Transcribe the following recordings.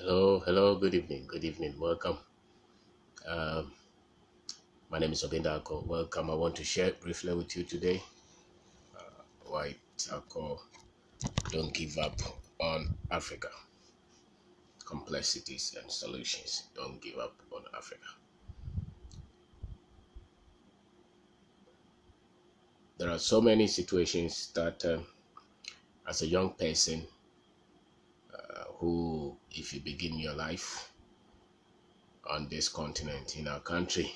Hello, good evening, welcome. Um, my name is Obendako. Welcome. I want to share briefly with you today why I call Don't Give Up on Africa. Complexities and solutions. Don't give up on Africa. There are so many situations that, as a young person, who, if you begin your life on this continent, in our country,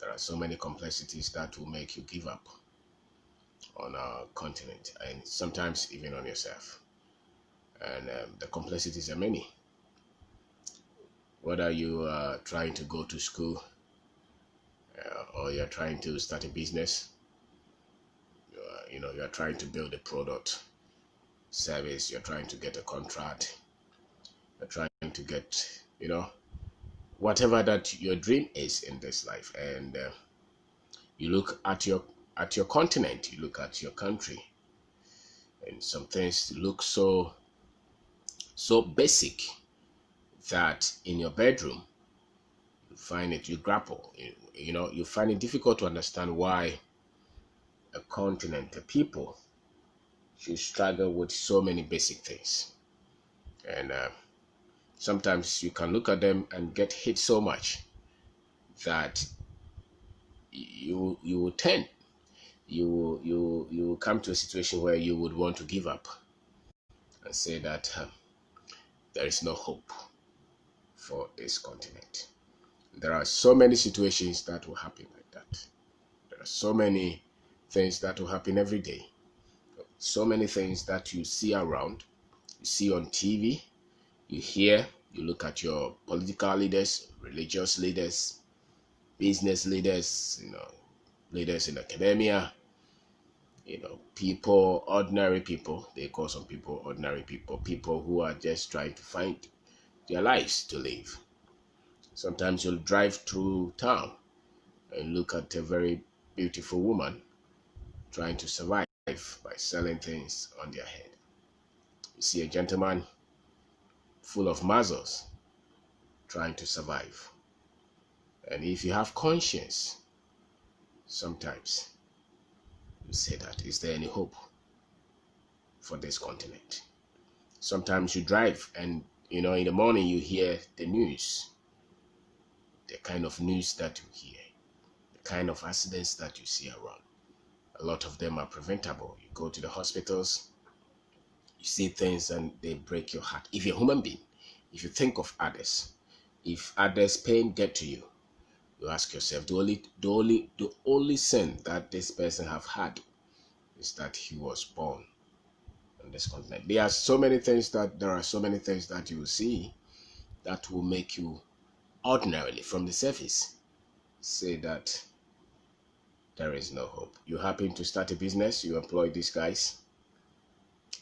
there are so many complexities that will make you give up on our continent and sometimes even on yourself. And the complexities are many. Whether you are trying to go to school or you're trying to start a business, you're trying to build a product, service, you're trying to get a contract, you're trying to get, whatever that your dream is in this life. And you look at your continent, you look at your country, and some things look so basic that in your bedroom you find it, you grapple, you find it difficult to understand why a continent, a people should struggle with so many basic things. And sometimes you can look at them and get hit so much that you will tend, you will come to a situation where you would want to give up and say that there is no hope for this continent. There are so many situations that will happen like that. There are so many things that will happen every day. So many things that you see around, you see on TV, you hear, you look at your political leaders, religious leaders, business leaders, leaders in academia, people, ordinary people. They call some people ordinary people, people who are just trying to find their lives to live. Sometimes you'll drive through town and look at a very beautiful woman trying to survive by selling things on their head. You see a gentleman full of muscles trying to survive. And if you have conscience, sometimes you say that, is there any hope for this continent? Sometimes you drive and, in the morning you hear the news, the kind of news that you hear, the kind of accidents that you see around. A lot of them are preventable. You go to the hospitals, you see things and they break your heart. If you're a human being, if you think of others, if others' pain get to you, you ask yourself, the only sin that this person have had is that he was born on this continent. There are so many things that you will see that will make you ordinarily from the surface say that there is no hope. You happen to start a business, you employ these guys,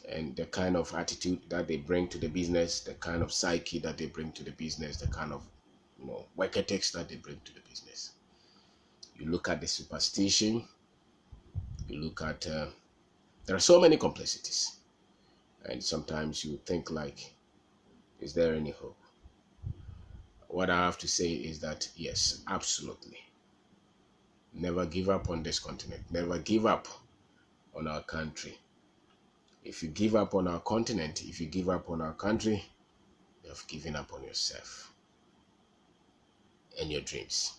and the kind of attitude that they bring to the business, the kind of psyche that they bring to the business, the kind of work ethics that they bring to the business. You look at the superstition, you look at there are so many complexities, and sometimes you think like, is there any hope? What I have to say is that yes, absolutely. Never give up on this continent. Never give up on our country. If you give up on our continent, if you give up on our country, you have given up on yourself and your dreams.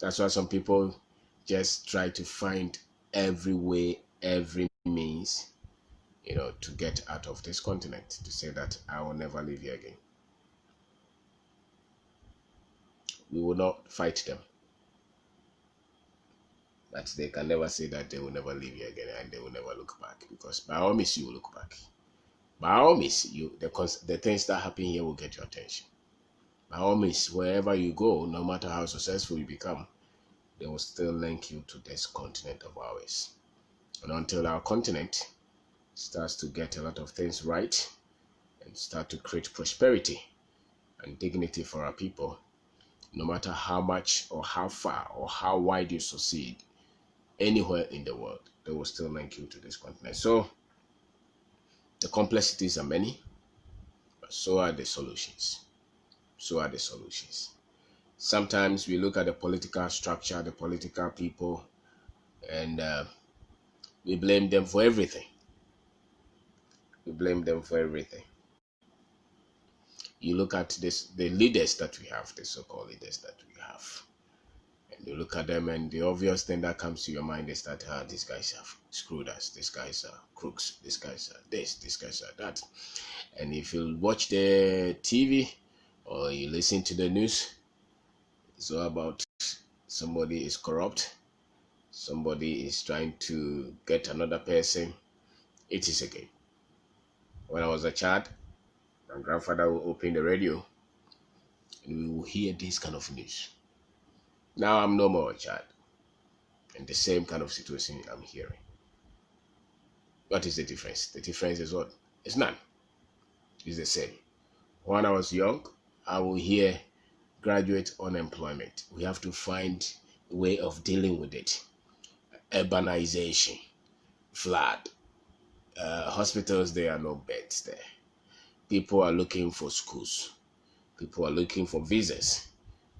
That's why some people just try to find every way, every means, to get out of this continent, to say that I will never live here again. We will not fight them, but they can never say that they will never live here again and they will never look back, because by all means you will look back. By all means, the things that happen here will get your attention. By all means, wherever you go, no matter how successful you become, they will still link you to this continent of ours. And until our continent starts to get a lot of things right and start to create prosperity and dignity for our people, no matter how much or how far or how wide you succeed anywhere in the world, they will still link you to this continent. So the complexities are many. so are the solutions. So are the solutions. Sometimes we look at the political structure, the political people, and we blame them for everything. We blame them for everything. You look at the leaders that we have, the so-called leaders that we have, and you look at them, and the obvious thing that comes to your mind is that these guys have screwed us, these guys are crooks, these guys are this, these guys are that. And if you watch the TV or you listen to the news, it's all about somebody is corrupt, somebody is trying to get another person. It is a game. When I was a child, my grandfather would open the radio and we will hear this kind of news. Now I'm no more a child, and the same kind of situation I'm hearing. What is the difference? The difference is what? It's none. It's the same. When I was young, I will hear graduate unemployment. We have to find a way of dealing with it. Urbanization, flood, hospitals, there are no beds there. People are looking for schools. People are looking for visas.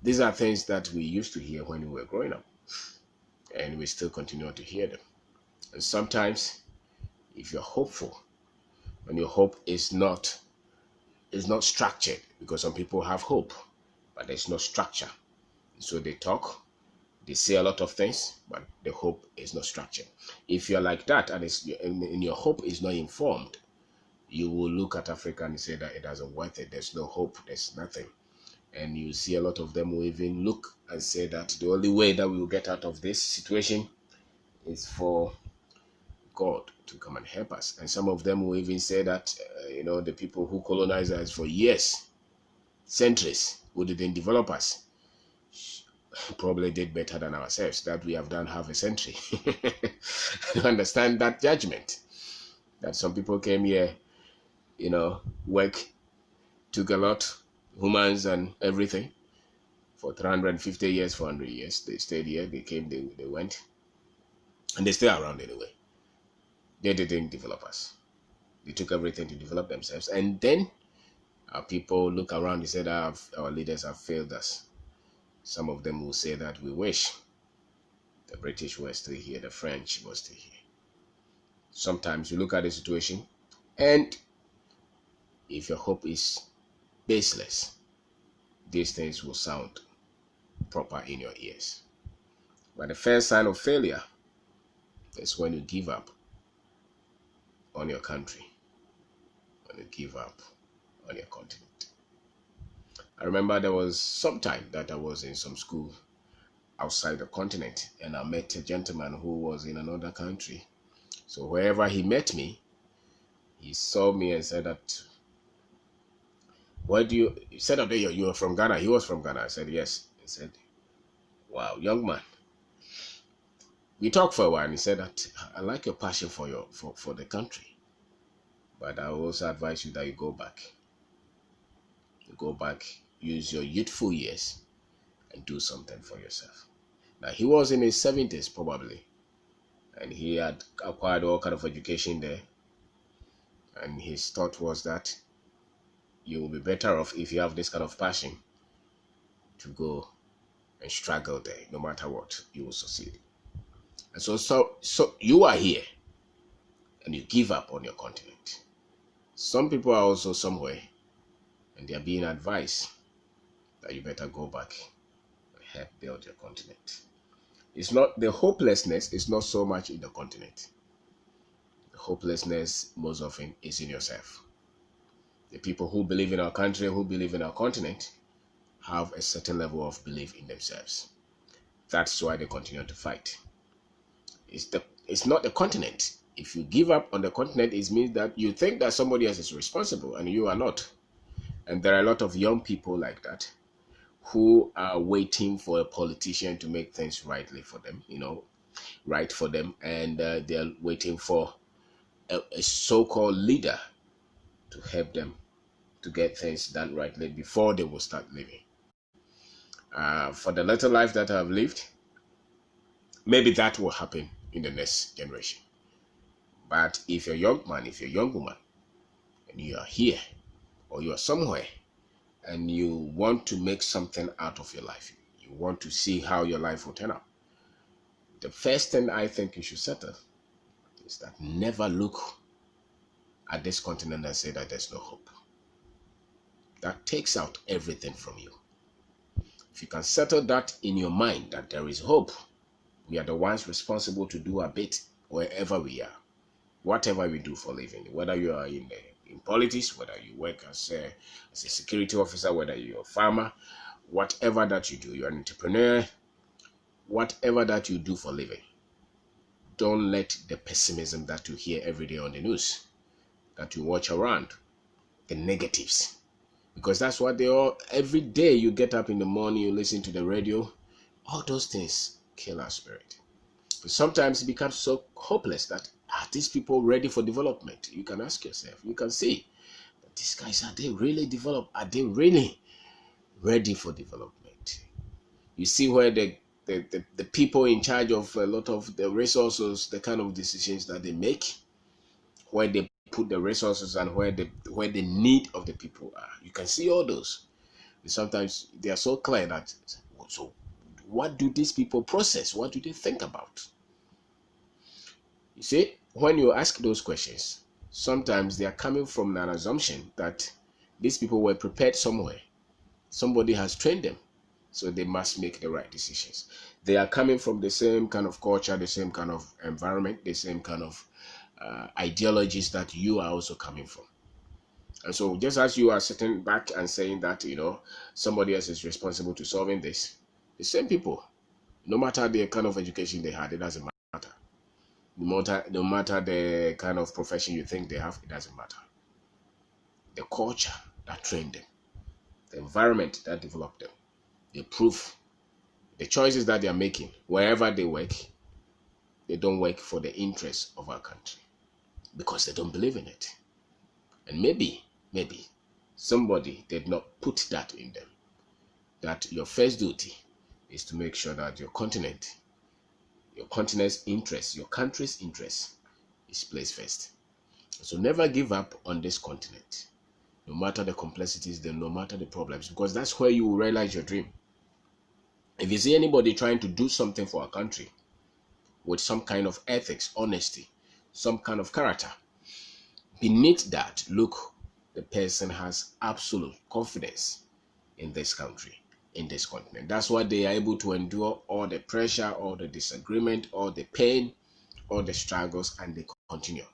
These are things that we used to hear when we were growing up, and we still continue to hear them. And sometimes, if you're hopeful, and your hope is not structured, because some people have hope, but there's no structure. So they talk, they say a lot of things, but the hope is not structured. If you're like that, and your hope is not informed, you will look at Africa and say that it doesn't worth it. There's no hope. There's nothing. And you see a lot of them will even look and say that the only way that we will get out of this situation is for God to come and help us. And some of them will even say that, the people who colonized us for years, centuries, who didn't develop us, probably did better than ourselves, that we have done half a century. You understand that judgment? That some people came here, work, took a lot, humans and everything, for 350 years, 400 years. They stayed here, they came, they went, and they stay around anyway. They didn't develop us. They took everything to develop themselves. And then our people look around and say that our leaders have failed us. Some of them will say that we wish the British were still here, the French were still here. Sometimes you look at the situation, and if your hope is baseless, these things will sound proper in your ears. But the first sign of failure is when you give up on your country, when you give up on your continent. I remember there was some time that I was in some school outside the continent, and I met a gentleman who was in another country. So wherever he met me, he saw me and said that, he said that you are from Ghana. He was from Ghana. I said, yes. He said, wow, young man. We talked for a while, and he said that, I like your passion for the country, but I also advise you that you go back. You go back, use your youthful years, and do something for yourself. Now, he was in his 70s probably, and he had acquired all kind of education there, and his thought was that you will be better off if you have this kind of passion to go and struggle there. No matter what, you will succeed. And so you are here, and you give up on your continent. Some people are also somewhere, and they are being advised that you better go back and help build your continent. It's not, the hopelessness is not so much in the continent. The hopelessness most often is in yourself. The people who believe in our country, who believe in our continent, have a certain level of belief in themselves. That's why they continue to fight. It's not the continent. If you give up on the continent, it means that you think that somebody else is responsible and you are not. And there are a lot of young people like that who are waiting for a politician to make things right for them, and they're waiting for a so-called leader to help them to get things done rightly before they will start living. For the little life that I've lived, maybe that will happen in the next generation. But if you're a young man, if you're a young woman, and you are here or you are somewhere and you want to make something out of your life. You want to see how your life will turn out. The first thing I think you should settle is that never look at this continent and say that there's no hope. That takes out everything from you. If you can settle that in your mind that there is hope, we are the ones responsible to do a bit wherever we are, whatever we do for living, whether you are in politics, whether you work as a security officer, whether you're a farmer, whatever that you do, you're an entrepreneur, whatever that you do for living, don't let the pessimism that you hear every day on the news, that you watch around, the negatives, because that's what they all, every day you get up in the morning, you listen to the radio, all those things kill our spirit. But sometimes it becomes so hopeless that are these people ready for development? You can ask yourself, you can see that these guys, are they really developed? Are they really ready for development? You see where the people in charge of a lot of the resources, the kind of decisions that they make, where they put the resources and where the need of the people are. You can see all those. And sometimes they are so clear that, so what do these people process? What do they think about? You see, when you ask those questions, sometimes they are coming from an assumption that these people were prepared somewhere. Somebody has trained them, so they must make the right decisions. They are coming from the same kind of culture, the same kind of environment, the same kind of ideologies that you are also coming from. And so just as you are sitting back and saying that, somebody else is responsible to solving this, the same people, no matter the kind of education they had, it doesn't matter. No matter the kind of profession you think they have, it doesn't matter. The culture that trained them, the environment that developed them, the proof, the choices that they are making, wherever they work, they don't work for the interests of our country because they don't believe in it. And maybe somebody did not put that in them, that your first duty is to make sure that your continent's interest, your country's interest is placed first. So never give up on this continent, no matter the complexities, no matter the problems, because that's where you will realize your dream. If you see anybody trying to do something for our country with some kind of ethics, honesty, some kind of character, beneath that, look, the person has absolute confidence in this country, in this continent. That's why they are able to endure all the pressure, all the disagreement, all the pain, all the struggles, and they continue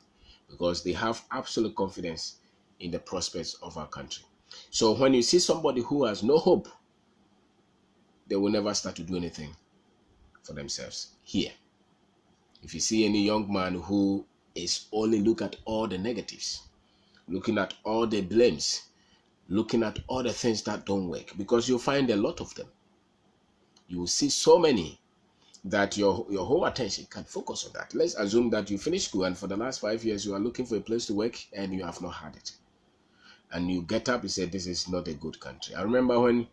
because they have absolute confidence in the prospects of our country. So when you see somebody who has no hope, they will never start to do anything for themselves here. If you see any young man who is only look at all the negatives, looking at all the blames, looking at all the things that don't work, because you'll find a lot of them. You will see so many that your whole attention can focus on that. Let's assume that you finish school and for the last 5 years you are looking for a place to work and you have not had it. And you get up and say, this is not a good country. I remember when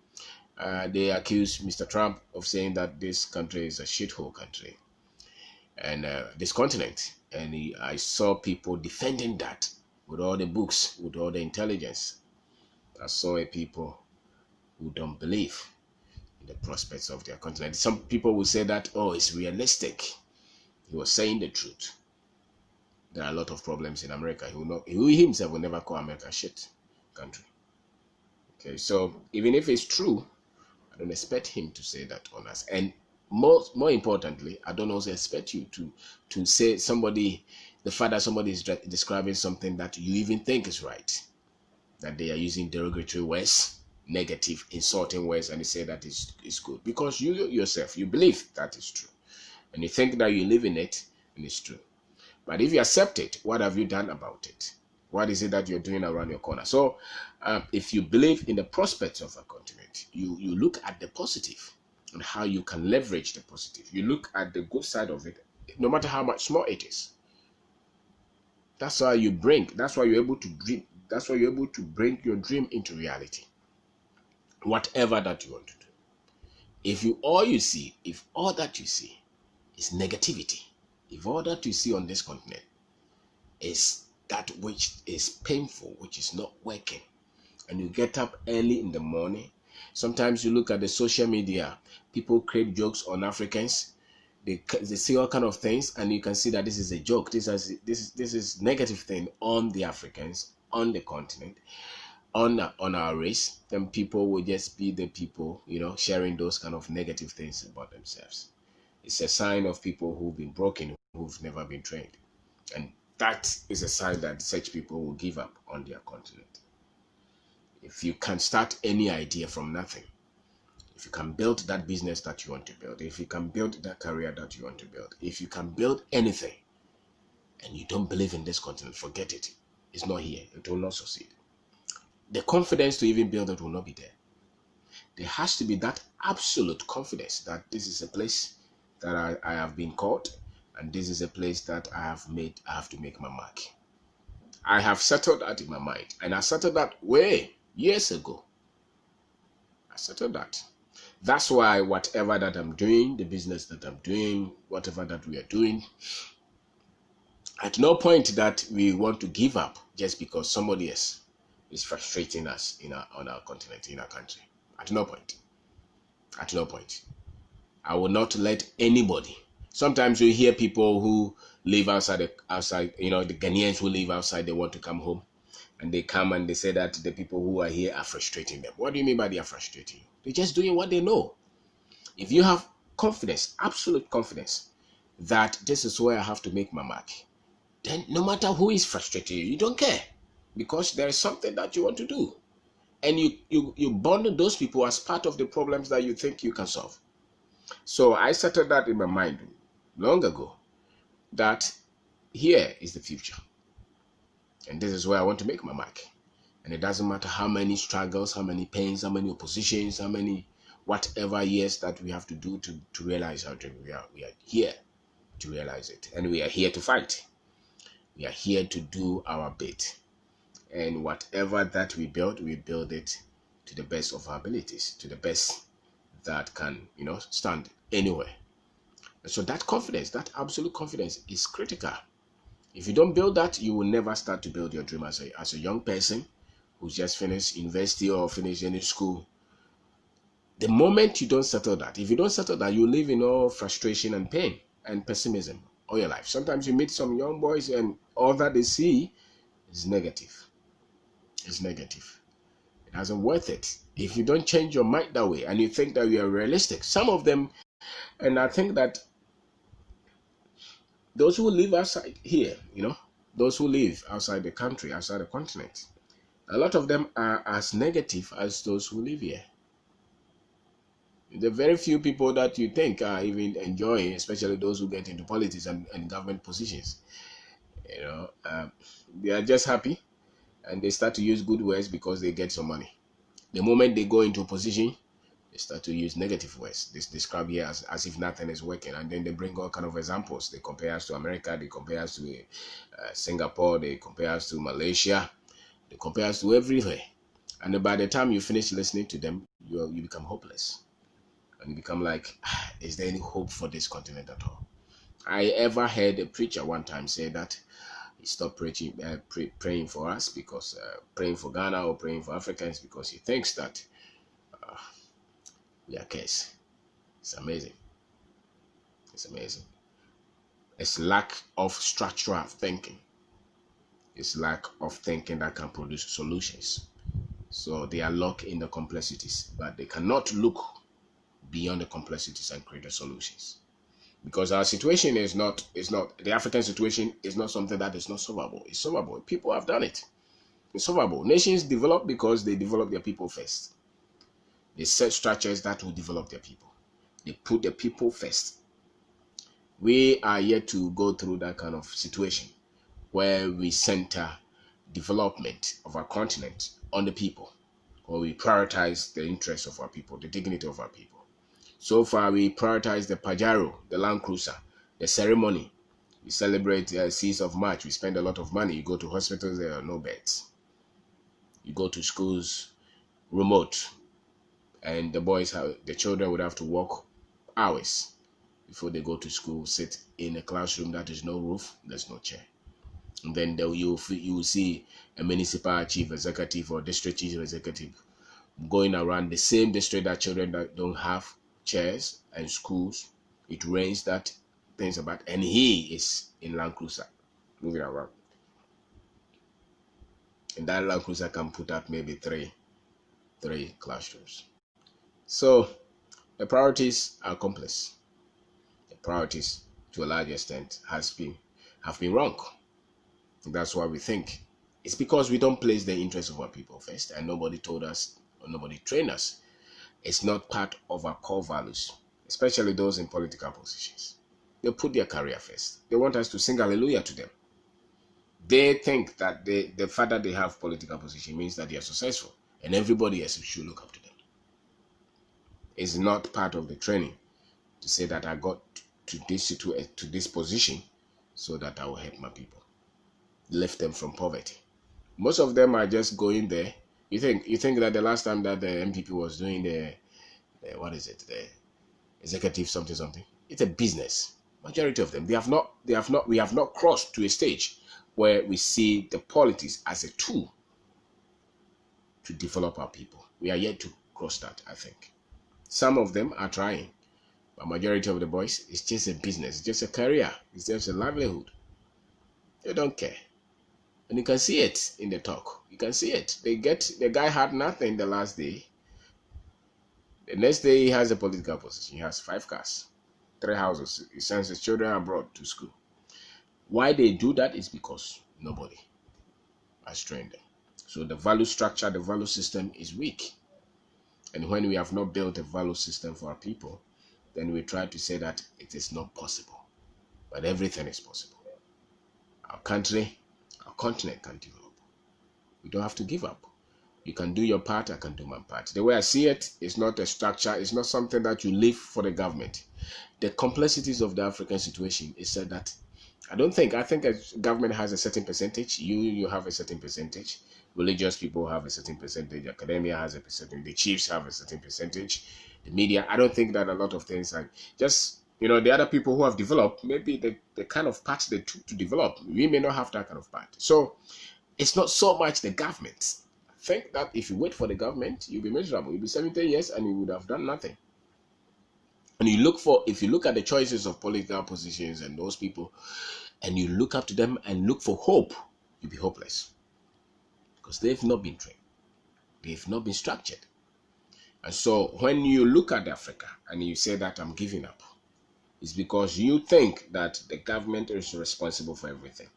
they accused Mr. Trump of saying that this country is a shithole country and this continent. And I saw people defending that with all the books, with all the intelligence. I saw a people who don't believe in the prospects of their continent. Some people will say that, oh, it's realistic. He was saying the truth. There are a lot of problems in America. He himself will never call America shit country. Okay, so even if it's true, I don't expect him to say that on us. And more importantly, I don't also expect you to say the fact that somebody is describing something that you even think is right, that they are using derogatory words, negative, insulting words, and they say that is good. Because you yourself, you believe that is true. And you think that you live in it, and it's true. But if you accept it, what have you done about it? What is it that you're doing around your corner? So if you believe in the prospects of a continent, you look at the positive and how you can leverage the positive. You look at the good side of it, no matter how much small it is. That's why you're able to dream. That's why you're able to bring your dream into reality. Whatever that you want to do. If all that you see is negativity, if all that you see on this continent is that which is painful, which is not working, and you get up early in the morning. Sometimes you look at the social media, people create jokes on Africans. They say all kind of things, and you can see that this is a joke. This is negative thing on the Africans, on the continent, on our race. Then people will just be the people, sharing those kind of negative things about themselves. It's a sign of people who've been broken, who've never been trained, and that is a sign that such people will give up on their continent. If you can start any idea from nothing, if you can build that business that you want to build, if you can build that career that you want to build, if you can build anything, and you don't believe in this continent, forget it. It's not here. It will not succeed. The confidence to even build it will not be there. There has to be that absolute confidence that this is a place that I have been called, and this is a place that I have to make my mark. I have settled that in my mind, and I settled that way years ago. I settled that. That's why whatever that I'm doing, the business that I'm doing, whatever that we are doing, at no point that we want to give up just because somebody else is frustrating us on our continent, in our country. At no point. At no point. I will not let anybody. Sometimes you hear people who live outside, the Ghanaians who live outside, they want to come home. And they come and they say that the people who are here are frustrating them. What do you mean by they are frustrating you? They're just doing what they know. If you have confidence, absolute confidence, that this is where I have to make my mark, then no matter who is frustrating you, you don't care. Because there is something that you want to do. And you bond those people as part of the problems that you think you can solve. So I settled that in my mind long ago, that here is the future. And this is where I want to make my mark. And it doesn't matter how many struggles, how many pains, how many oppositions, how many whatever years that we have to do to realize our dream. We are here to realize it. And we are here to fight. We are here to do our bit. And whatever that we build it to the best of our abilities, to the best that can, stand anywhere. And so that confidence, that absolute confidence is critical. If you don't build that, you will never start to build your dream as a young person who's just finished university or finished any school. The moment you don't settle that, if you don't settle that, you live in all frustration and pain and pessimism all your life. Sometimes you meet some young boys and all that they see is negative. It's negative. It doesn't worth it. If you don't change your mind that way and you think that you are realistic, some of them, and I think that those who live outside here, those who live outside the country, outside the continent, a lot of them are as negative as those who live here. The very few people that you think are even enjoying, especially those who get into politics and government positions, they are just happy and they start to use good words because they get some money. The moment they go into a position, they start to use negative words. They describe here as if nothing is working, and then they bring all kind of examples. They compare us to America, they compare us to Singapore, they compare us to Malaysia, they compare us to everywhere. And by the time you finish listening to them, you become hopeless. And you become like, is there any hope for this continent at all? I ever heard a preacher one time say that he stopped praying for us, because praying for Ghana or praying for Africans, because he thinks that we are cursed. It's amazing. It's amazing. It's lack of structural thinking. It's lack of thinking that can produce solutions. So they are locked in the complexities, but they cannot look beyond the complexities and create the solutions. Because our situation is not the African situation is not something that is not solvable. It's solvable. People have done it. It's solvable. Nations develop because they develop their people first. They set structures that will develop their people. They put the people first. We are yet to go through that kind of situation where we center development of our continent on the people, or we prioritize the interests of our people, the dignity of our people. So far, we prioritize the Pajero, the Land Cruiser, the ceremony. We celebrate the 6th of March. We spend a lot of money. You go to hospitals, there are no beds. You go to schools, remote, and the children would have to walk hours before they go to school, sit in a classroom that is no roof, there's no chair. And then you will see a municipal chief executive or district chief executive going around the same district that children that don't have chairs and schools. It rains that things about, and he is in Land Cruiser moving around. And that Land Cruiser can put up maybe three classrooms. So the priorities are complex. The priorities, to a large extent, have been wrong. And that's why we think it's because we don't place the interests of our people first, and nobody told us or nobody trained us. It's not part of our core values, especially those in political positions. They put their career first. They want us to sing hallelujah to them. They think that the fact that they have political position means that they are successful, and everybody else should look up to them. It's not part of the training to say that I got to this position so that I will help my people, lift them from poverty. Most of them are just going there. You think that the last time that the MPP was doing the executive something, it's a business. Majority of them, we have not crossed to a stage where we see the politics as a tool to develop our people. We are yet to cross that, I think. Some of them are trying, but majority of the boys, it's just a business, it's just a career, it's just a livelihood. They don't care. And you can see it in the talk. You can see it. The guy had nothing the last day. The next day he has a political position. He has 5 cars, 3 houses. He sends his children abroad to school. Why they do that is because nobody has trained them. So the value structure, the value system is weak. And when we have not built a value system for our people, then we try to say that it is not possible. But everything is possible. Our country, our continent can develop. We don't have to give up. You can do your part, I can do my part. The way I see it, it's not a structure, it's not something that you leave for the government. The complexities of the African situation is said that I think a government has a certain percentage, you have a certain percentage, religious people have a certain percentage, academia has a percentage, the chiefs have a certain percentage, the media. I don't think that a lot of things are just, the other people who have developed, maybe the kind of part they took to develop, we may not have that kind of part. So it's not so much the government. I think that if you wait for the government, you'll be miserable. You'll be 70 years and you would have done nothing. And if you look at the choices of political positions and those people, and you look up to them and look for hope, you'll be hopeless. Because they've not been trained. They've not been structured. And so when you look at Africa and you say that I'm giving up, it's because you think that the government is responsible for everything.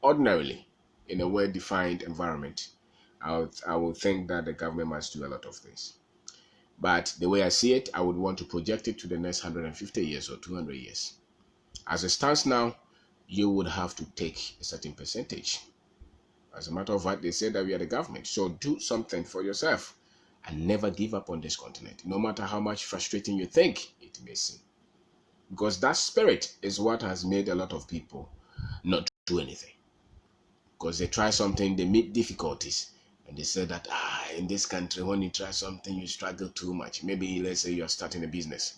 Ordinarily, in a well-defined environment, I would think that the government must do a lot of things. But the way I see it, I would want to project it to the next 150 years or 200 years. As it stands now, you would have to take a certain percentage. As a matter of fact, they say that we are the government. So do something for yourself and never give up on this continent, no matter how much frustrating you think it may seem. Because that spirit is what has made a lot of people not do anything. Because they try something, they meet difficulties, and they say that in this country, when you try something, you struggle too much. Maybe let's say you're starting a business,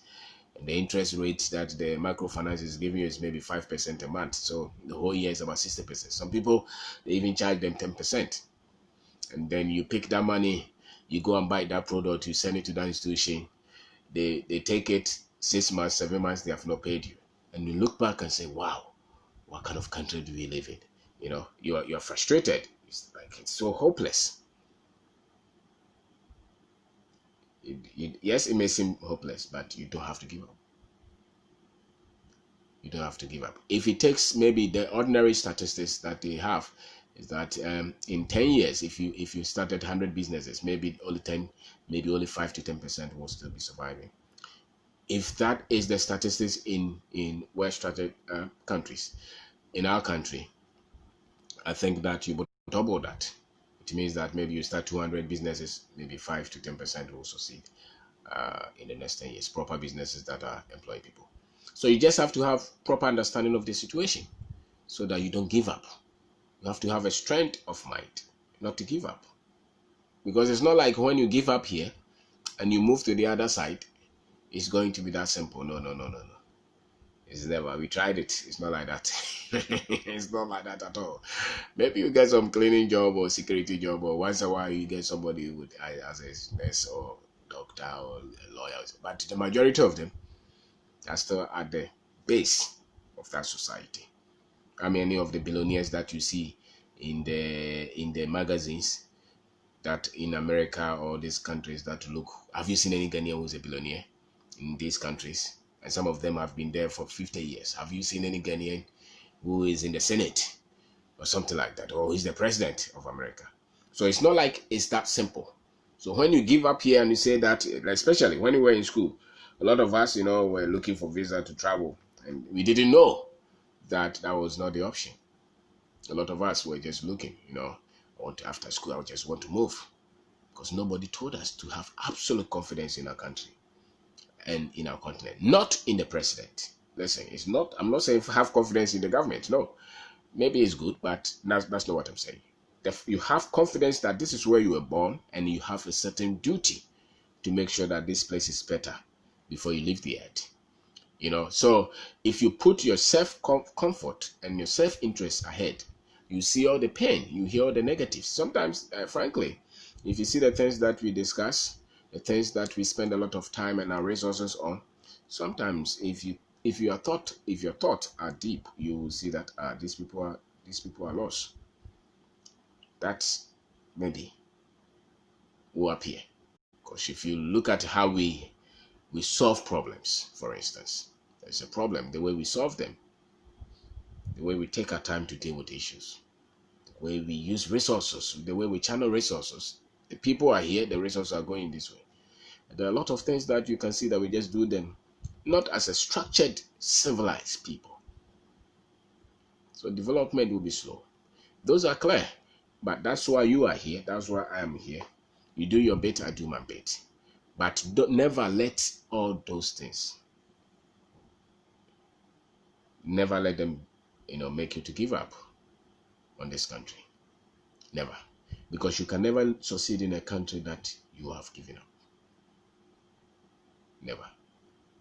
and the interest rate that the microfinance is giving you is maybe 5% a month. So the whole year is about 60%. Some people, they even charge them 10. And then you pick that money, you go and buy that product, you send it to that institution. They take it 6 months, 7 months, they have not paid you. And you look back and say, wow, what kind of country do we live in? You're frustrated. It's so hopeless. Yes, it may seem hopeless, but you don't have to give up. You don't have to give up. If it takes, maybe the ordinary statistics that they have is that in 10 years, if you started 100 businesses, maybe only 5 to 10% will still be surviving. If that is the statistics in well-structured countries, in our country, I think that you would double that. It means that maybe you start 200 businesses, maybe 5 to 10% will succeed in the next 10 years. Proper businesses that are employing people. So you just have to have proper understanding of the situation so that you don't give up. You have to have a strength of mind not to give up. Because it's not like when you give up here and you move to the other side, it's going to be that simple. No. It's never. We tried it. It's not like that. It's not like that at all. Maybe you get some cleaning job or security job, or once in a while you get somebody with as a nurse or doctor or a lawyer. But the majority of them are still at the base of that society. How many of the billionaires that you see in the magazines that in America or these countries that look? Have you seen any Ghanaian who's a billionaire in these countries? And some of them have been there for 50 years. Have you seen any Ghanaian who is in the Senate or something like that, or is the president of America? So it's not like it's that simple. So when you give up here and you say that, especially when we were in school, a lot of us, were looking for visa to travel, and we didn't know that that was not the option. A lot of us were just looking, after school, I just want to move, because nobody told us to have absolute confidence in our country and in our continent, not in the president. Listen, it's not. I'm not saying have confidence in the government. No, maybe it's good, but that's not what I'm saying. You have confidence that this is where you were born, and you have a certain duty to make sure that this place is better before you leave the earth. So if you put your self comfort and your self interest ahead, you see all the pain, you hear all the negatives. Sometimes, frankly, if you see the things that we discuss, the things that we spend a lot of time and our resources on, sometimes if your thoughts are deep, you will see that these people are lost. That's maybe will appear. Because if you look at how we solve problems, for instance, there's a problem, the way we solve them, the way we take our time to deal with issues, the way we use resources, the way we channel resources. The people are here, the resources are going this way. There are a lot of things that you can see that we just do them not as a structured, civilized people. So development will be slow. Those are clear. But that's why you are here. That's why I am here. You do your bit, I do my bit. But never let all those things, never let them, make you to give up on this country. Never. Because you can never succeed in a country that you have given up. Never.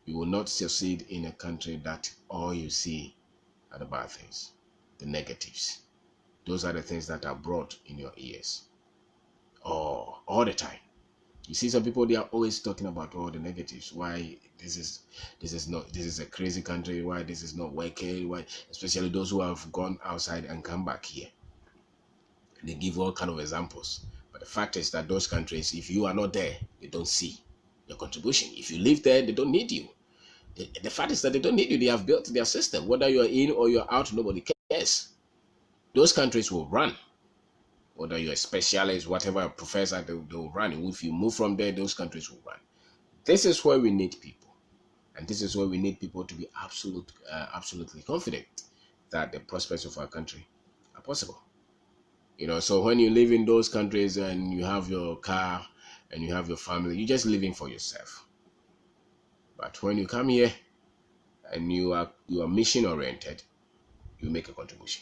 You will not succeed in a country that all you see are the bad things, the negatives. Those are the things that are brought in your ears. All the time. You see some people, they are always talking about all the negatives. Why this is a crazy country, why this is not working, why, especially those who have gone outside and come back here. They give all kind of examples. But the fact is that those countries, if you are not there, they don't see your contribution. If you live there, they don't need you. The fact is that they don't need you. They have built their system. Whether you're in or you're out, nobody cares. Those countries will run. Whether you're a specialist, whatever professor, they will run. If you move from there, those countries will run. This is where we need people. And this is where we need people to be absolutely confident that the prospects of our country are possible. So when you live in those countries and you have your car and you have your family, you're just living for yourself. But when you come here and you are mission oriented, you make a contribution,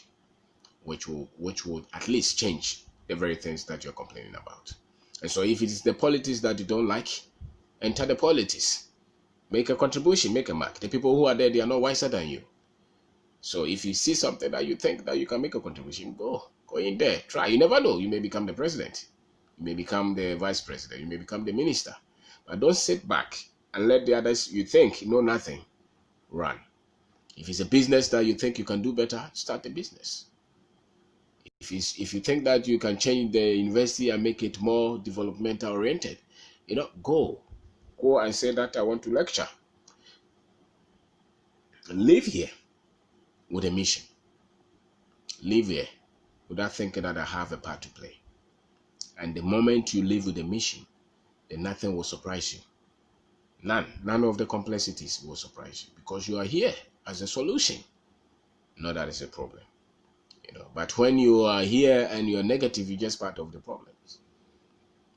which will at least change the very things that you're complaining about. And so if it is the politics that you don't like, enter the politics. Make a contribution, make a mark. The people who are there, they are not wiser than you. So if you see something that you think that you can make a contribution, go in there, try. You never know. You may become the president. You may become the vice president. You may become the minister. But don't sit back and let the others you think know nothing run. If it's a business that you think you can do better, start a business. If you think that you can change the university and make it more developmental oriented, go and say that I want to lecture. Live here with a mission. Live here without thinking that I have a part to play. And the moment you live with a mission, then nothing will surprise you. None of the complexities will surprise you, because you are here as a solution, not that it's a problem. But when you are here and you're negative, you're just part of the problems.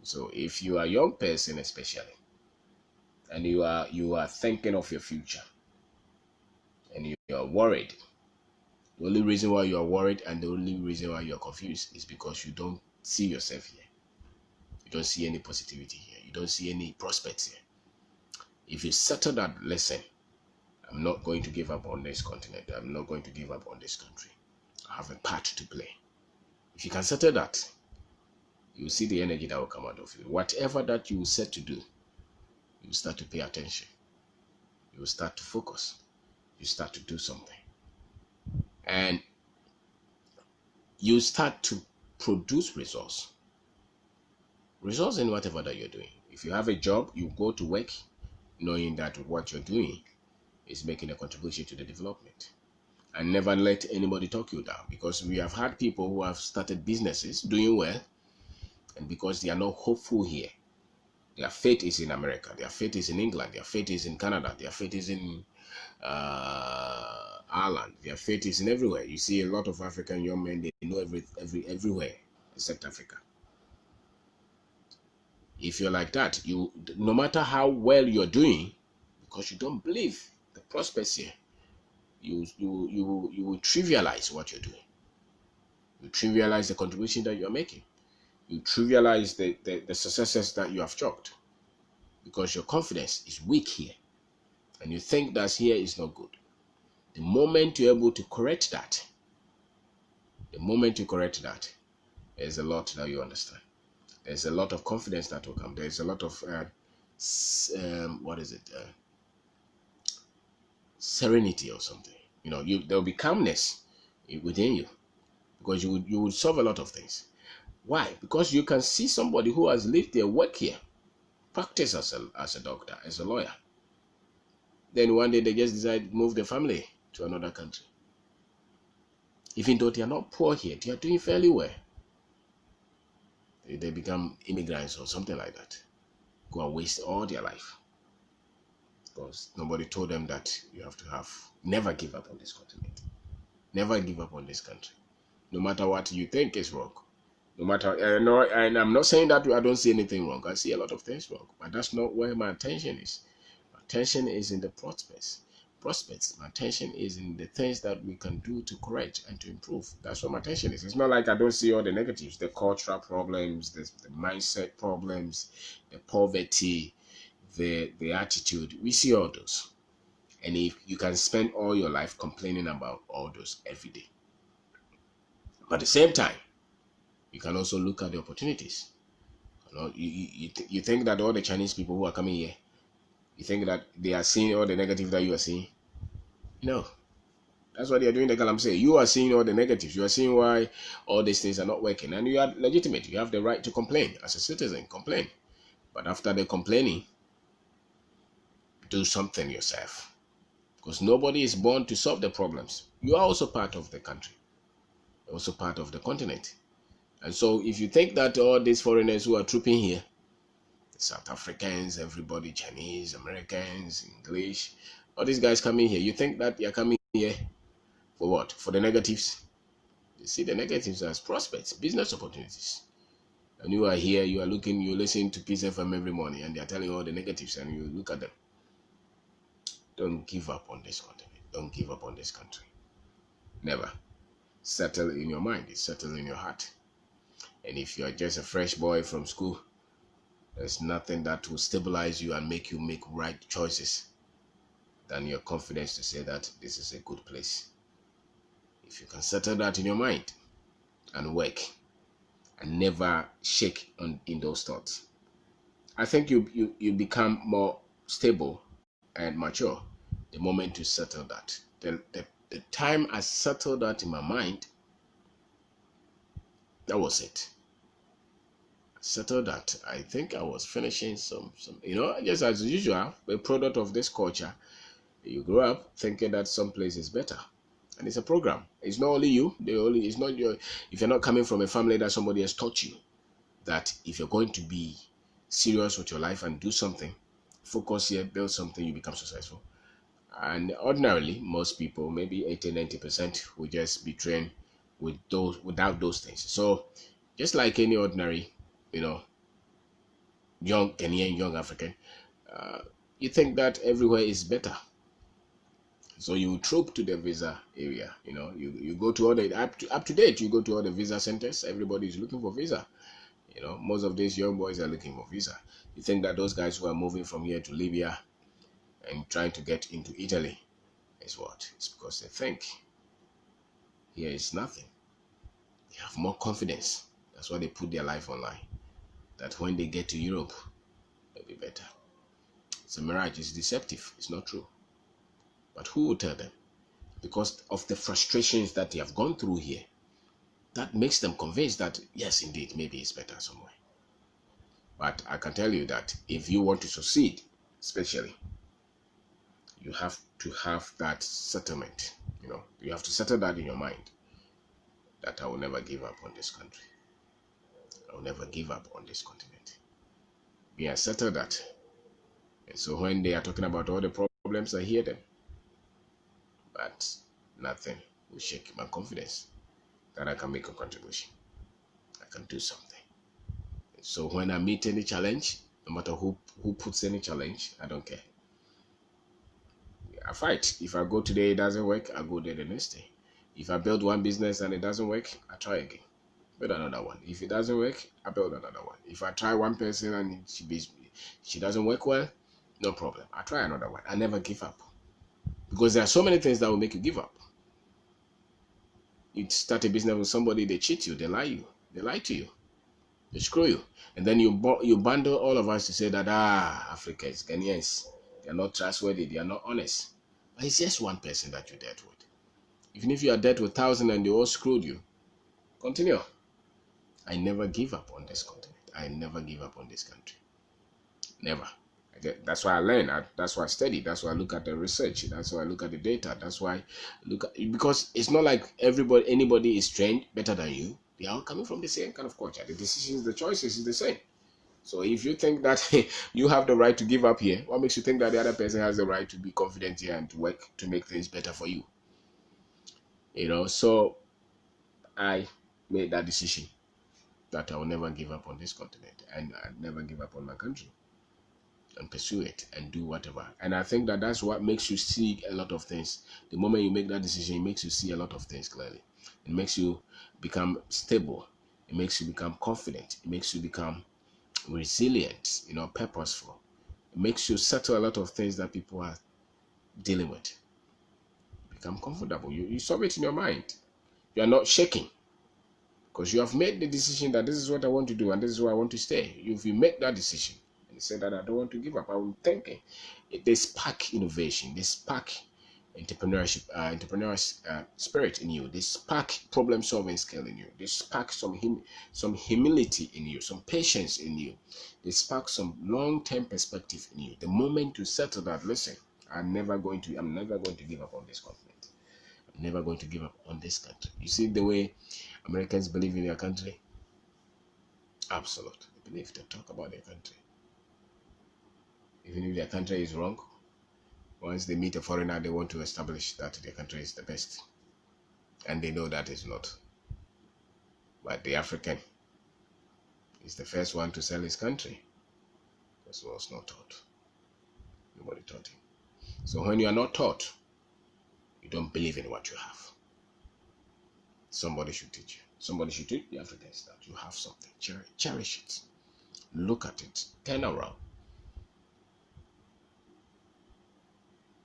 So if you are a young person especially, and you are thinking of your future, and you are worried, the only reason why you are worried and the only reason why you are confused is because you don't see yourself here. You don't see any positivity here. You don't see any prospects here. If you settle that, listen, I'm not going to give up on this continent. I'm not going to give up on this country. I have a part to play. If you can settle that, you see the energy that will come out of you. Whatever that you set to do, you start to pay attention. You start to focus. You start to do something. And you start to produce results. Results in whatever that you're doing. If you have a job, you go to work knowing that what you're doing is making a contribution to the development. And never let anybody talk you down, because we have had people who have started businesses doing well, and because they are not hopeful here, their fate is in America, their fate is in England, their fate is in Canada, their fate is in Ireland, their fate is in everywhere. You see a lot of African young men, they know everywhere except Africa. If you're like that, you, no matter how well you're doing, because you don't believe the prospects here, you will trivialize what you're doing. You trivialize the contribution that you're making. You trivialize the successes that you have chalked, because your confidence is weak here and you think that here is not good. The moment you're able to correct that, there's a lot that you understand. There's a lot of confidence that will come. There's a lot of serenity or something. You know, there'll be calmness within you, because you will solve a lot of things. Why? Because you can see somebody who has lived their work here, practice as a doctor, as a lawyer. Then one day they just decide to move the family to another country. Even though they are not poor here, they are doing fairly well. They become immigrants or something like that. Go and waste all their life. Because nobody told them that you have to never give up on this continent. Never give up on this country. No matter what you think is wrong. No matter, no, and I'm not saying that I don't see anything wrong. I see a lot of things wrong. But that's not where my attention is. My attention is in the prospects. My attention is in the things that we can do to correct and to improve. That's what my attention is. It's not like I don't see all the negatives, the cultural problems, the mindset problems, the poverty, the attitude. We see all those. And if you can spend all your life complaining about all those every day. But at the same time, you can also look at the opportunities. You think that all the Chinese people who are coming here, you think that they are seeing all the negative that you are seeing? No. That's what they are doing the galamsey. You are seeing all the negatives. You are seeing why all these things are not working. And you are legitimate. You have the right to complain. As a citizen, complain. But after the complaining, do something yourself. Because nobody is born to solve the problems. You are also part of the country. You're also part of the continent. And so if you think that all these foreigners who are trooping here, South Africans, everybody, Chinese, Americans, English, all these guys coming here, you think that you're coming here for what? For the negatives? You see the negatives as prospects, business opportunities. And you are here, you are looking, you listen to Peace FM every morning, and they are telling you all the negatives, and you look at them. Don't give up on this continent. Don't give up on this country. Never. Settle in your mind. Settle in your heart. And if you are just a fresh boy from school, there's nothing that will stabilize you and make you make right choices than your confidence to say that this is a good place. If you can settle that in your mind and work and never shake in those thoughts, I think you become more stable and mature the moment you settle that. The time I settled that in my mind, that was it. Settled that. I think I was finishing some just as usual, a product of this culture. You grow up thinking that some place is better, and it's a program. It's not only you. It's not your. If you're not coming from a family that somebody has taught you that if you're going to be serious with your life and do something, focus here, build something, you become successful. And ordinarily, most people, maybe 80-90%, will just be trained without those things. So, just like any ordinary, young Kenyan, young African, you think that everywhere is better. So you troop to the visa area. You go to all the up to date. You go to all the visa centers. Everybody is looking for visa. Most of these young boys are looking for visa. You think that those guys who are moving from here to Libya and trying to get into Italy, is what? It's because they think here is nothing. They have more confidence. That's why they put their life online. That when they get to Europe, it'll be better. It's a mirage. It's deceptive. It's not true. But who will tell them? Because of the frustrations that they have gone through here, that makes them convinced that, yes, indeed, maybe it's better somewhere. But I can tell you that if you want to succeed, especially, you have to have that settlement. You have to settle that in your mind that I will never give up on this country. I will never give up on this continent. Yeah, settle that. And so when they are talking about all the problems, I hear them. But nothing will shake my confidence that I can make a contribution. I can do something. So when I meet any challenge, no matter who puts any challenge, I don't care. I fight. If I go today, it doesn't work, I go there the next day. If I build one business and it doesn't work, I try again. Build another one. If it doesn't work, I build another one. If I try one person and she doesn't work well, no problem. I try another one. I never give up. Because there are so many things that will make you give up. You start a business with somebody, they cheat you, they lie to you, they screw you. And then you bundle all of us to say that, Africans, Ghanaians, they are not trustworthy, they are not honest. But it's just one person that you dealt with. Even if you are dealt with 1,000 and they all screwed you, continue. I never give up on this continent. I never give up on this country. Never. That's why I learn. That's why I study. That's why I look at the research. That's why I look at the data. That's why I look at, because it's not like anybody is trained better than you. They are all coming from the same kind of culture. The decisions, the choices is the same. So if you think that you have the right to give up here, what makes you think that the other person has the right to be confident here and to work to make things better for you? So I made that decision that I will never give up on this continent, and I never give up on my country, and pursue it and do whatever. And I think that that's what makes you see a lot of things. The moment you make that decision, it makes you see a lot of things clearly. It makes you become stable. It makes you become confident. It makes you become resilient, purposeful. It makes you settle a lot of things that people are dealing with. Become comfortable. You solve it in your mind. You are not shaking because you have made the decision that this is what I want to do and this is where I want to stay. If you make that decision and you say that I don't want to give up, I'm thinking they spark innovation, they spark entrepreneurship, entrepreneurial spirit in you, they spark problem solving skill in you, they spark some humility in you, some patience in you, they spark some long-term perspective in you. The moment you settle that, listen, I'm never going to give up on this continent. I'm never going to give up on this country. You see the way Americans believe in their country? Absolutely. They believe, they talk about their country. Even if their country is wrong, once they meet a foreigner, they want to establish that their country is the best. And they know that is not. But the African is the first one to sell his country because he was not taught. Nobody taught him. So when you are not taught, you don't believe in what you have. Somebody should teach you. Somebody should teach the Africans that you have something. Cherish it. Look at it. Turn around.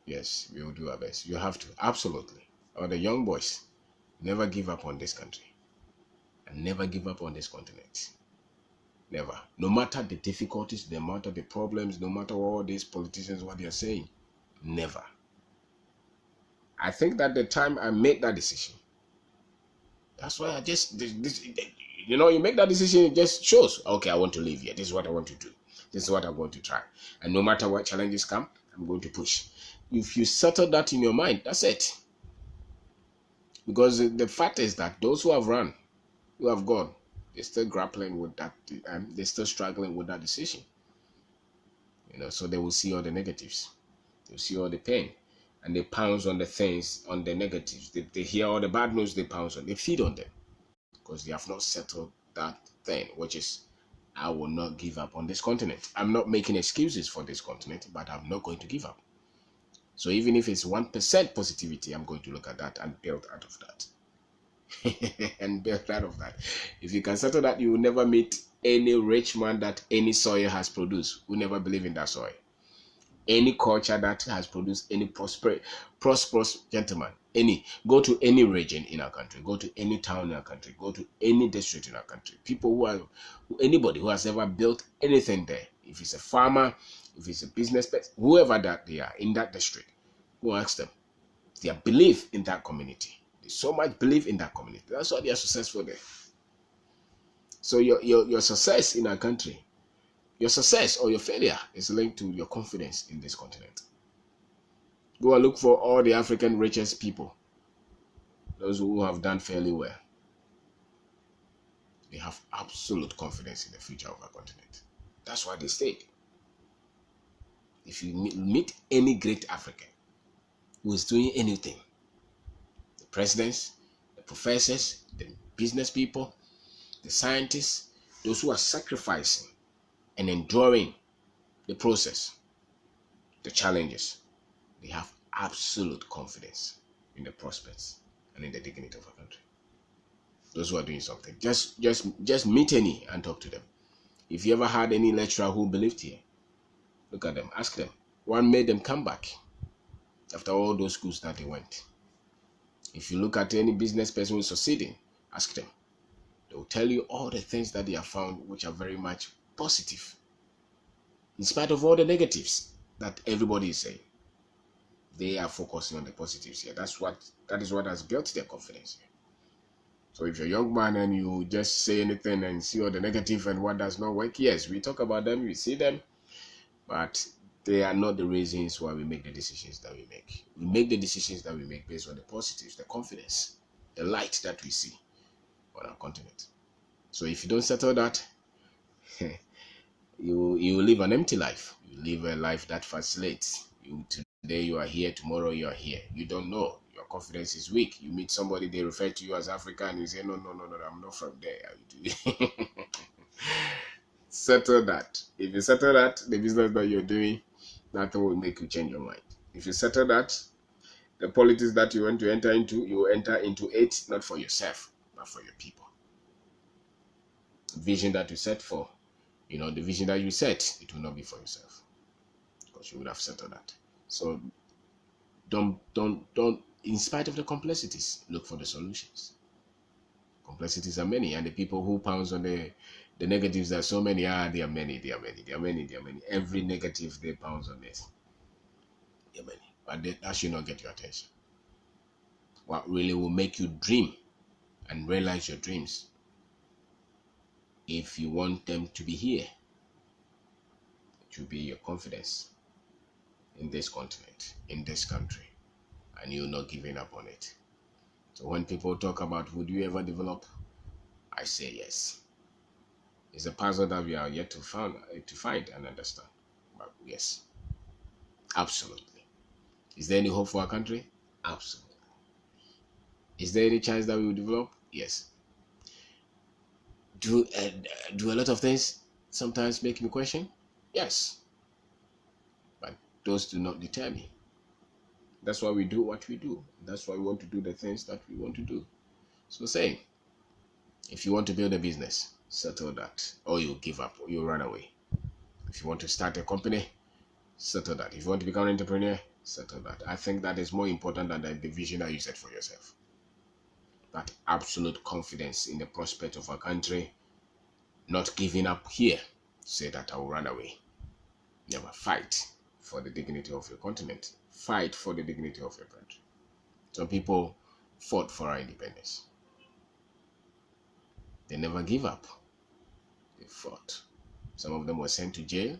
Yes, we will do our best. You have to. Absolutely. Or the young boys, never give up on this country. And never give up on this continent. Never. No matter the difficulties, no matter the problems, no matter all these politicians, what they are saying. Never. I think that the time I made that decision, that's why I just, you make that decision, it just shows, okay, I want to live here. This is what I want to do. This is what I'm going to try. And no matter what challenges come, I'm going to push. If you settle that in your mind, that's it. Because the fact is that those who have run, who have gone, they're still grappling with that, they're still struggling with that decision. So they will see all the negatives. They'll see all the pain. And they pounce on the things, on the negatives. They hear all the bad news, they pounce on. They feed on them. Because they have not settled that thing, which is, I will not give up on this continent. I'm not making excuses for this continent, but I'm not going to give up. So even if it's 1% positivity, I'm going to look at that and build out of that. And build out of that. If you can settle that, you will never meet any rich man that any soil has produced. We never believe in that soil. Any culture that has produced any prosperous gentleman, go to any region in our country, go to any town in our country, go to any district in our country, anybody who has ever built anything there, if it's a farmer, if it's a business person, whoever that they are in that district, go ask them their belief in that community. There's so much belief in that community. That's why they are successful there. So your success in our country, your success or your failure is linked to your confidence in this continent. Go and look for all the African richest people, those who have done fairly well. They have absolute confidence in the future of our continent. That's why they stayed. If you meet any great African who is doing anything, the presidents, the professors, the business people, the scientists, those who are sacrificing and enduring the process, the challenges, they have absolute confidence in the prospects and in the dignity of our country. Those who are doing something, just meet any and talk to them. If you ever had any lecturer who believed here, look at them, ask them. What made them come back after all those schools that they went? If you look at any business person who's succeeding, ask them. They'll tell you all the things that they have found which are very much positive, in spite of all the negatives that everybody is saying. They are focusing on the positives here. That is what has built their confidence here. So if you're a young man and you just say anything and see all the negative and what does not work, yes, we talk about them, we see them, but they are not the reasons why we make the decisions that we make. We make the decisions that we make based on the positives, the confidence, the light that we see on our continent. So if you don't settle that, you live an empty life. You live a life that vacillates. Today you are here, tomorrow you are here. You don't know. Your confidence is weak. You meet somebody, they refer to you as African, and you say, no, I'm not from there. Settle that. If you settle that, the business that you're doing, nothing will make you change your mind. If you settle that, the politics that you want to enter into, you enter into it not for yourself, but for your people. The vision that you set for, the vision that you set, it will not be for yourself, because you would have settled that. So don't, in spite of the complexities, look for the solutions. Complexities are many, and the people who pounce on the negatives are so many. They are many. Every negative they pounce on this. They are many, but that should not get your attention. What really will make you dream and realize your dreams, if you want them to be here, it will be your confidence in this continent, in this country, and you're not giving up on it. So when people talk about would you ever develop, I say yes. It's a puzzle that we are yet to find and understand. But yes, absolutely. Is there any hope for our country? Absolutely. Is there any chance that we will develop? Yes. Do a lot of things sometimes make me question? Yes. But those do not deter me. That's why we do what we do. That's why we want to do the things that we want to do. So saying, if you want to build a business, settle that, or you give up, or you run away. If you want to start a company, settle that. If you want to become an entrepreneur, settle that. I think that is more important than the vision that you set for yourself. That absolute confidence in the prospect of our country, not giving up here, say that I will run away. Never. Fight for the dignity of your continent. Fight for the dignity of your country. Some people fought for our independence. They never give up. They fought. Some of them were sent to jail.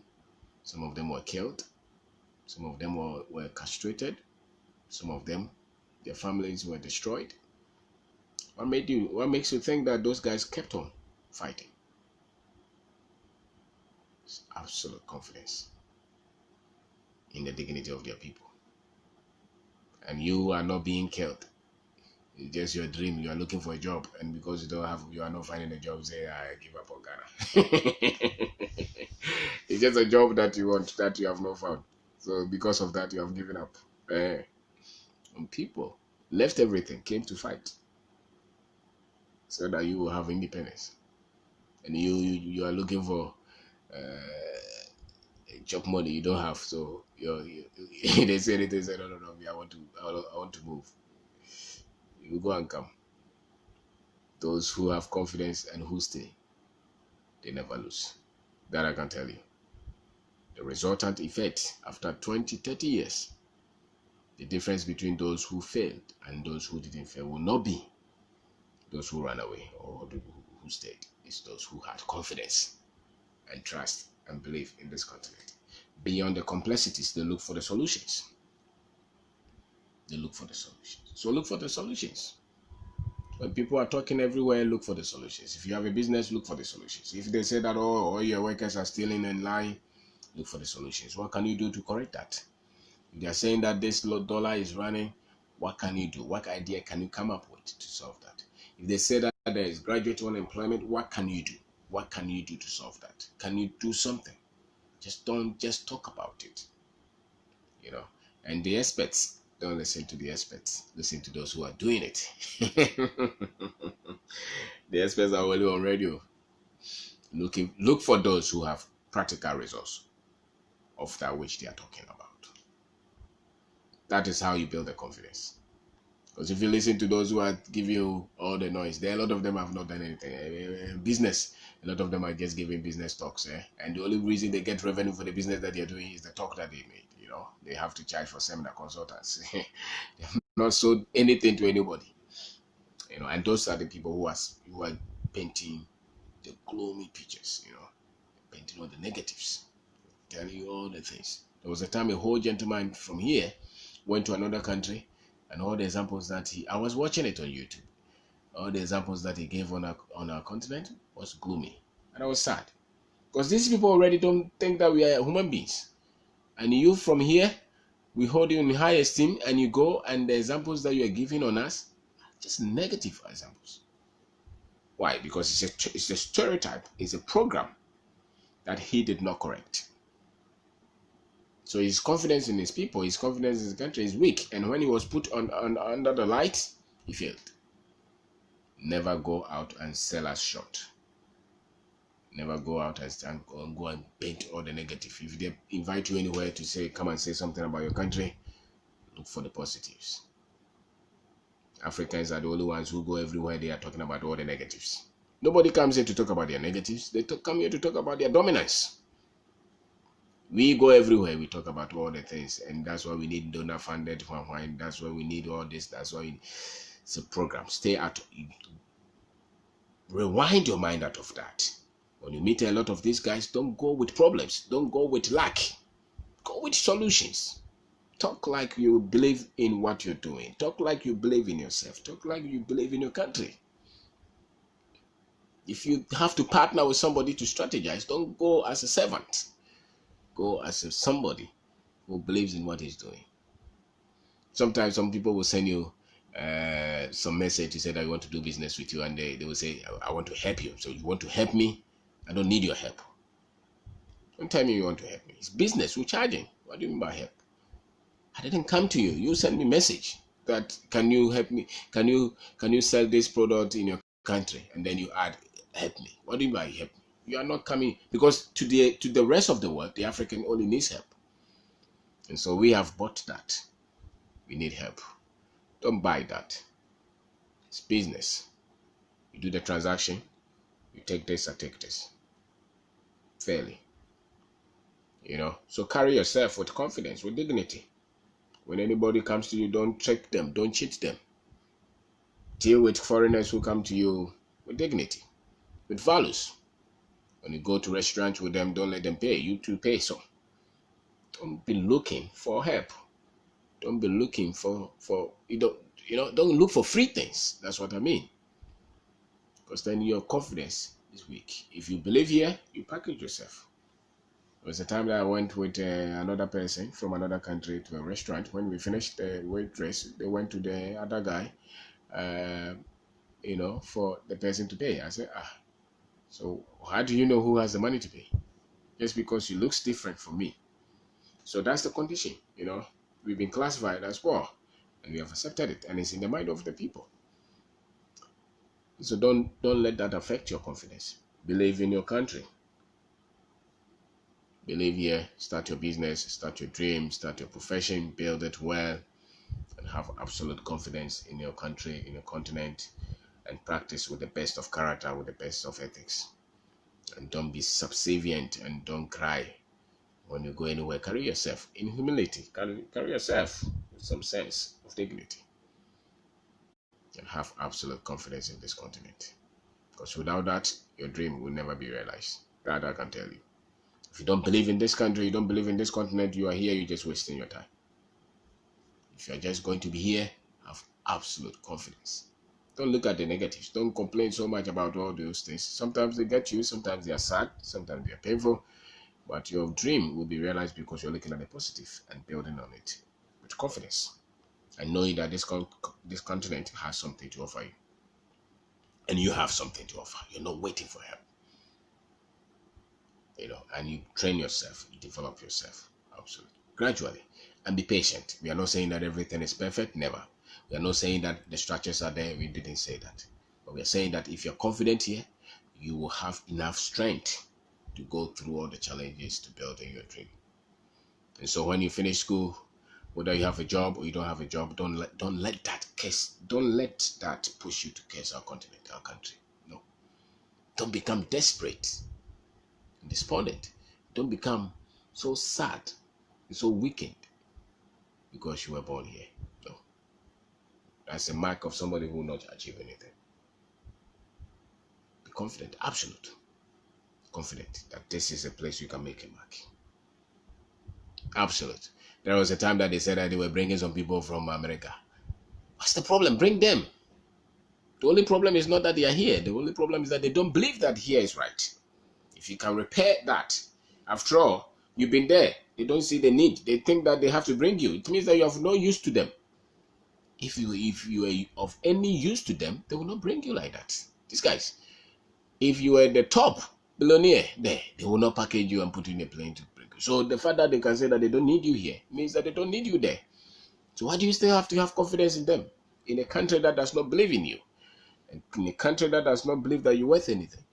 Some of them were killed. Some of them were castrated. Some of them, their families were destroyed. What makes you think that those guys kept on fighting? It's absolute confidence in the dignity of their people. And you are not being killed. It's just your dream. You are looking for a job, and because you are not finding a job, you say, I give up on Ghana. It's just a job that you want, that you have not found. So because of that, you have given up. And people left everything, came to fight, so that you will have independence. And you are looking for chop money you don't have. So they say anything, say no, no, no, me, I want to move. You go and come. Those who have confidence and who stay, they never lose. That I can tell you. The resultant effect after 20, 30 years, the difference between those who failed and those who didn't fail will not be those who ran away or who stayed. It's those who had confidence and trust and belief in this continent. Beyond the complexities, they look for the solutions. They look for the solutions. So look for the solutions. When people are talking everywhere, look for the solutions. If you have a business, look for the solutions. If they say that all your workers are stealing and lying, look for the solutions. What can you do to correct that? If they are saying that this dollar is running, what can you do? What idea can you come up with to solve that? If they say that there is graduate unemployment, what can you do? What can you do to solve that? Can you do something? Don't just talk about it. And the experts, don't listen to the experts. Listen to those who are doing it. The experts are only on radio. Look for those who have practical results of that which they are talking about. That is how you build the confidence. Because if you listen to those who are giving you all the noise, a lot of them have not done anything. Business, a lot of them are just giving business talks. And the only reason they get revenue for the business that they're doing is the talk that they made. They have to charge for seminar consultants. They have not sold anything to anybody. And those are the people who are painting the gloomy pictures. Painting all the negatives, telling you all the things. There was a time a whole gentleman from here went to another country, and all the examples that I was watching it on YouTube, all the examples that he gave on our continent was gloomy. And I was sad. Because these people already don't think that we are human beings. And you from here, we hold you in high esteem, and you go, and the examples that you are giving on us are just negative examples. Why? Because it's a stereotype, it's a program that he did not correct. So his confidence in his people, his confidence in his country is weak. And when he was put under the light, he failed. Never go out and sell us short. Never go out and go and paint all the negative. If they invite you anywhere to say, come and say something about your country, look for the positives. Africans are the only ones who go everywhere they are talking about all the negatives. Nobody comes here to talk about their negatives. They come here to talk about their dominance. We go everywhere, we talk about all the things, and that's why we need donor funded wine. That's why we need all this. That's why it's a program. Rewind your mind out of that. When you meet a lot of these guys, don't go with problems. Don't go with lack. Go with solutions. Talk like you believe in what you're doing. Talk like you believe in yourself. Talk like you believe in your country. If you have to partner with somebody to strategize, don't go as a servant. Go as somebody who believes in what he's doing. Sometimes some people will send you some message to say that I want to do business with you, and they will say, I want to help you. So you want to help me? I don't need your help. Don't tell me you want to help me. It's business. We're charging. What do you mean by help? I didn't come to you. You send me a message that can you help me? Can you sell this product in your country? And then you add help me. What do you mean by help me? You are not coming, because to the rest of the world, the African only needs help. And so we have bought that. We need help. Don't buy that. It's business. You do the transaction. You take this, I take this. Fairly. So carry yourself with confidence, with dignity. When anybody comes to you, don't trick them. Don't cheat them. Deal with foreigners who come to you with dignity, with values. When you go to restaurants with them, don't let them pay. You too pay some. Don't be looking for help. Don't be looking for don't look for free things. That's what I mean. Because then your confidence is weak. If you believe here, you package yourself. There was a time that I went with another person from another country to a restaurant. When we finished the waitress, they went to the other guy, for the person to pay. I said, so how do you know who has the money to pay? Just because he looks different from me. So that's the condition, We've been classified as poor, and we have accepted it, and it's in the mind of the people. So don't let that affect your confidence. Believe in your country. Believe here, start your business, start your dream, start your profession, build it well, and have absolute confidence in your country, in your continent, and practice with the best of character, with the best of ethics. And don't be subservient and don't cry when you go anywhere. Carry yourself in humility, carry yourself with some sense of dignity, and have absolute confidence in this continent. Because without that, your dream will never be realized. That I can tell you. If you don't believe in this country, you don't believe in this continent, you are here, you're just wasting your time. If you're just going to be here, have absolute confidence. Don't look at the negatives. Don't complain so much about all those things. Sometimes they get you, sometimes they are sad, sometimes they are painful. But your dream will be realized because you're looking at the positive and building on it with confidence. And knowing that this continent has something to offer you. And you have something to offer. You're not waiting for help. And you train yourself, you develop yourself. Absolutely. Gradually. And be patient. We are not saying that everything is perfect. Never. We are not saying that the structures are there. We didn't say that. But we are saying that if you're confident here, you will have enough strength to go through all the challenges to building your dream. And so when you finish school, whether you have a job or you don't have a job, don't let that push you to curse our continent, our country. No. Don't become desperate and despondent. Don't become so sad and so weakened because you were born here. No. That's a mark of somebody who will not achieve anything. Be confident, absolute. Confident that this is a place you can make a mark. Absolute. There was a time that they said that they were bringing some people from America. What's the problem? Bring them. The only problem is not that they are here. The only problem is that they don't believe that here is right. If you can repair that, after all, you've been there. They don't see the need. They think that they have to bring you. It means that you have no use to them. If you are of any use to them, they will not bring you like that. These guys, if you are the top billionaire there, they will not package you and put you in a plane to bring you. So the fact that they can say that they don't need you here means that they don't need you there. So why do you still have to have confidence in them? In a country that does not believe in you, and in a country that does not believe that you're worth anything,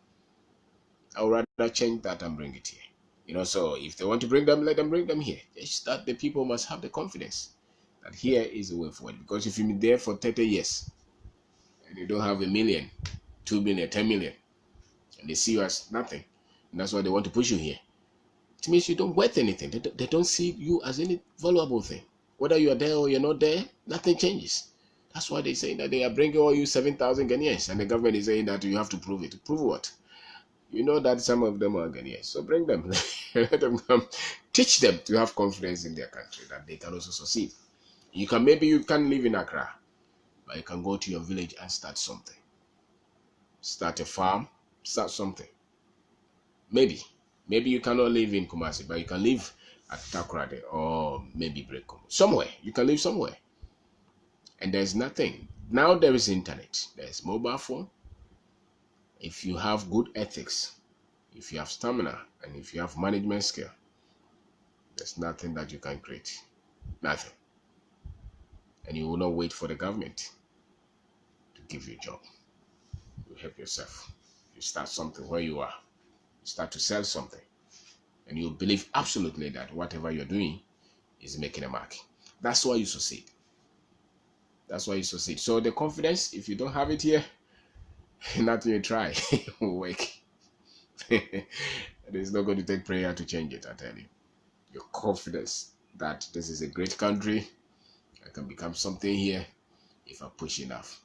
I would rather change that and bring it here. So if they want to bring them, let them bring them here. Just that the people must have the confidence that here is the way forward. Because if you've been there for 30 years and you don't have 1 million, 2 million, 10 million, and they see you as nothing, and that's why they want to push you here, it means you don't worth anything. They don't see you as any valuable thing. Whether you are there or you're not there, nothing changes. That's why they're saying that they are bringing all you 7,000 Ghanaians, and the government is saying that you have to prove it. Prove what? You know that some of them are Ghanaians, so bring them. Let them come. Teach them to have confidence in their country, that they can also succeed. Maybe you can't live in Accra, but you can go to your village and start something. Start a farm, start something. Maybe you cannot live in Kumasi, but you can live at Takoradi or maybe Brekum. Somewhere. You can live somewhere. And there's nothing. Now there is internet. There's mobile phone. If you have good ethics, if you have stamina, and if you have management skill, there's nothing that you can create. Nothing. And you will not wait for the government to give you a job. You help yourself. You start something where you are. You start to sell something. And you believe absolutely that whatever you're doing is making a mark. That's why you succeed. That's why you succeed. So the confidence, if you don't have it here, nothing you try will work. It is not going to take prayer to change it, I tell you. Your confidence that this is a great country, I can become something here if I push enough.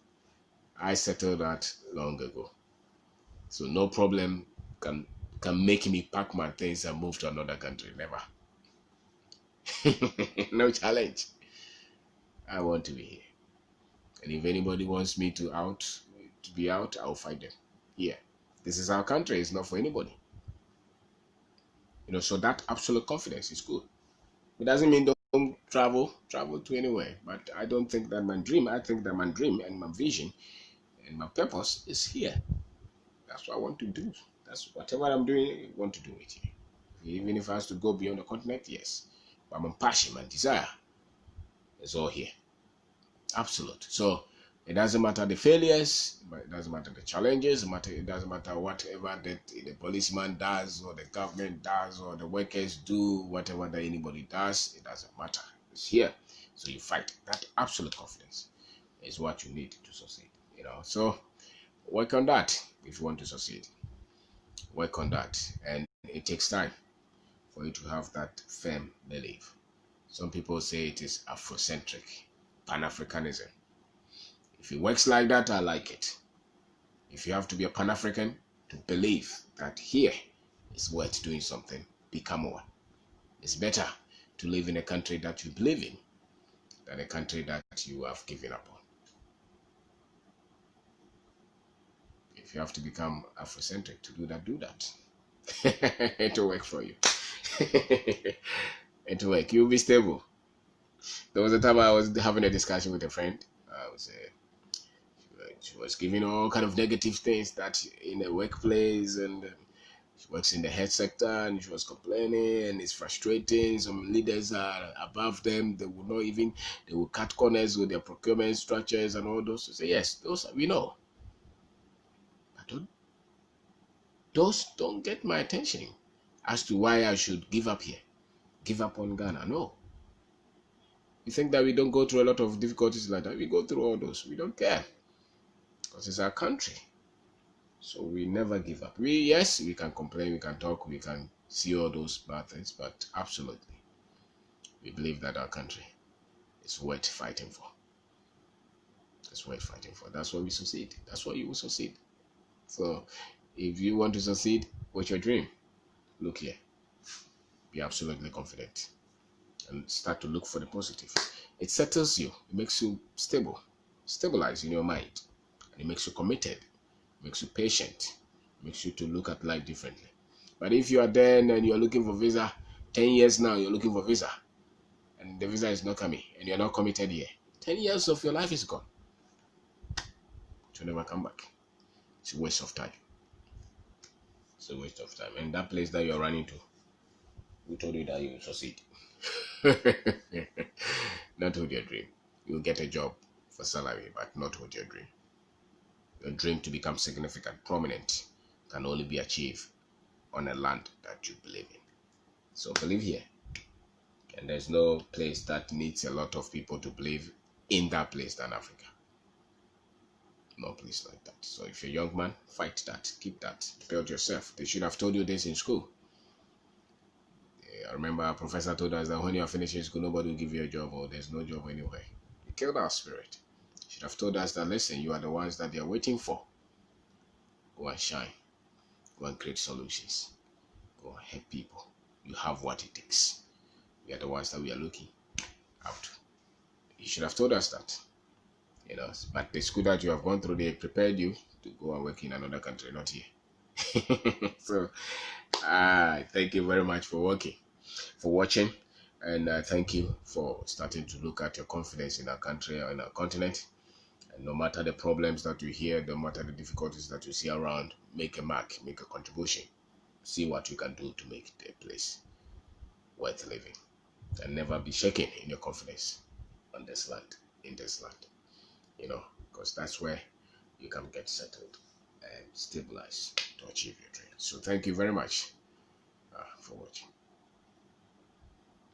I settled that long ago. So no problem can make me pack my things and move to another country. Never. No challenge. I want to be here. And if anybody wants me to be out, I'll fight them. Here. This is our country. It's not for anybody. So that absolute confidence is good. It doesn't mean don't travel to anywhere. But I don't think that I think that my dream and my vision and my purpose is here. That's what I want to do. That's whatever I'm doing, I want to do it here. Even if I have to go beyond the continent, yes. But my passion, my desire is all here. Absolute. So It doesn't matter the failures, but it doesn't matter the challenges, it doesn't matter whatever that the policeman does or the government does or the workers do, whatever that anybody does, it doesn't matter. It's here. So you fight. That absolute confidence is what you need to succeed. So work on that if you want to succeed. Work on that. And it takes time for you to have that firm belief. Some people say it is Afrocentric, Pan-Africanism. If it works like that, I like it. If you have to be a Pan-African to believe that here is worth doing something, become one. It's better to live in a country that you believe in than a country that you have given up on. If you have to become Afrocentric to do that, do that. It will work for you. It will work. You'll be stable. There was a time I was having a discussion with a friend. She was giving all kind of negative things that in the workplace, and she works in the health sector, and she was complaining, and it's frustrating. Some leaders are above them. They will cut corners with their procurement structures and all those. So say, yes, those we know. But those don't get my attention as to why I should give up here. Give up on Ghana. No. You think that we don't go through a lot of difficulties like that? We go through all those. We don't care. Because it's our country. So we never give up. Yes, we can complain, we can talk, we can see all those bad things, but absolutely, we believe that our country is worth fighting for. It's worth fighting for. That's why we succeed. That's why you will succeed. So if you want to succeed, what's your dream? Look here. Be absolutely confident and start to look for the positive. It settles you. It makes you stable. Stabilize in your mind. And it makes you committed. Makes you patient, makes you to look at life differently. But if you are there and you're looking for visa, 10 years now you're looking for visa, and the visa is not coming, and you're not committed here, 10 years of your life is gone. It will never come back. It's a waste of time. It's a waste of time. And that place that you're running to, who told you that you will succeed? Not with your dream. You'll get a job for salary, but not with your dream. Your dream to become significant, prominent, can only be achieved on a land that you believe in. So believe here. And there's no place that needs a lot of people to believe in that place than Africa. No place like that. So if you're a young man, fight that. Keep that. Build yourself. They should have told you this in school. I remember a professor told us that when you are finishing school, nobody will give you a job, or there's no job anywhere. He killed our spirit. He should have told us that, listen, you are the ones that they are waiting for. Go and shine. Go and create solutions. Go and help people. You have what it takes. We are the ones that we are looking out. You should have told us that. But the school that you have gone through, they prepared you to go and work in another country, not here. So, thank you very much for watching, and thank you for starting to look at your confidence in our country or in our continent. And no matter the problems that you hear, no matter the difficulties that you see around, make a mark, make a contribution. See what you can do to make the place worth living, and never be shaken in your confidence on this land, in this land. Because that's where you can get settled and stabilize to achieve your dream. So thank you very much for watching.